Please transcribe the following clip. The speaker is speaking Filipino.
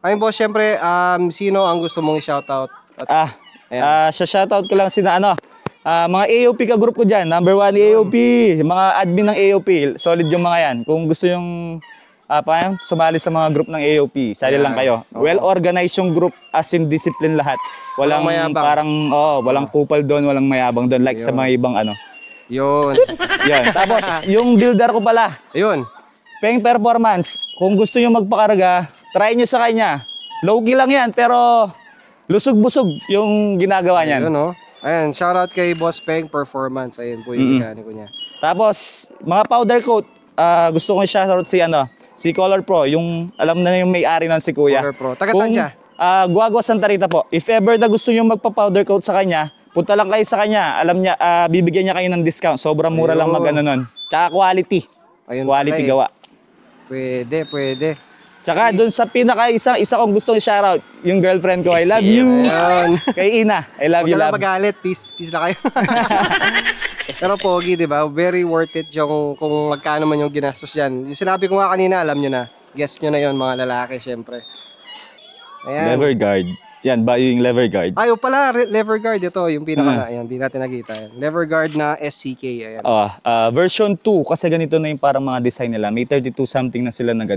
Ayun boss, syempre, sino ang gusto mong i-shoutout? Sa shoutout ko lang sina mga AOP ka group ko dyan. Number 1 AOP, mga admin ng AOP. Solid yung mga yan. Kung gusto yung sumali sa mga group ng AOP, sali lang kayo. Well organized yung group, as in discipline lahat. Walang parang walang kupal doon, walang mayabang doon like sa mga ibang Yun. Yan. Tapos yung builder ko pala. Ayun. Peng Performance. Kung gusto nyo magpakarga, try nyo sa kanya. Low-key lang yan, pero lusog-busog yung ginagawa niyan. Ayun, no? Ayan, shoutout kay Boss Peng Performance. Ayun po yung mekaniko niya. Tapos, mga powder coat, gusto ko i-shoutout si Color Pro, yung alam na yung may-ari nun si Kuya. Color Pro. Taga saan siya? Guagua Santa Rita po. If ever na gusto nyo magpa-powder coat sa kanya, punta lang kayo sa kanya. Alam niya, bibigyan niya kayo ng discount. Sobrang mura lang nun. Tsaka quality. Ayun, quality gawa. Pwede. Tsaka dun sa isa kong gustong i-shoutout, yung girlfriend ko, I love you. Ayun. Kay Ina, I love you, Huwag ka love. lang magalit, peace na kayo. Pero pogi, di ba? Very worth it yung kung magkano man yung ginastos yan. Yung sinabi ko nga kanina, alam nyo na. Guess nyo na yon mga lalaki, syempre. Ayan. Lever guard. Yan, ba yung lever guard? Ayaw pala, lever guard ito, yung pinaka ayan, di natin nakita. Ayan. Lever guard na SCK, ayan. Version 2, kasi ganito na yung parang mga design nila. May 32 something na sila na ganito.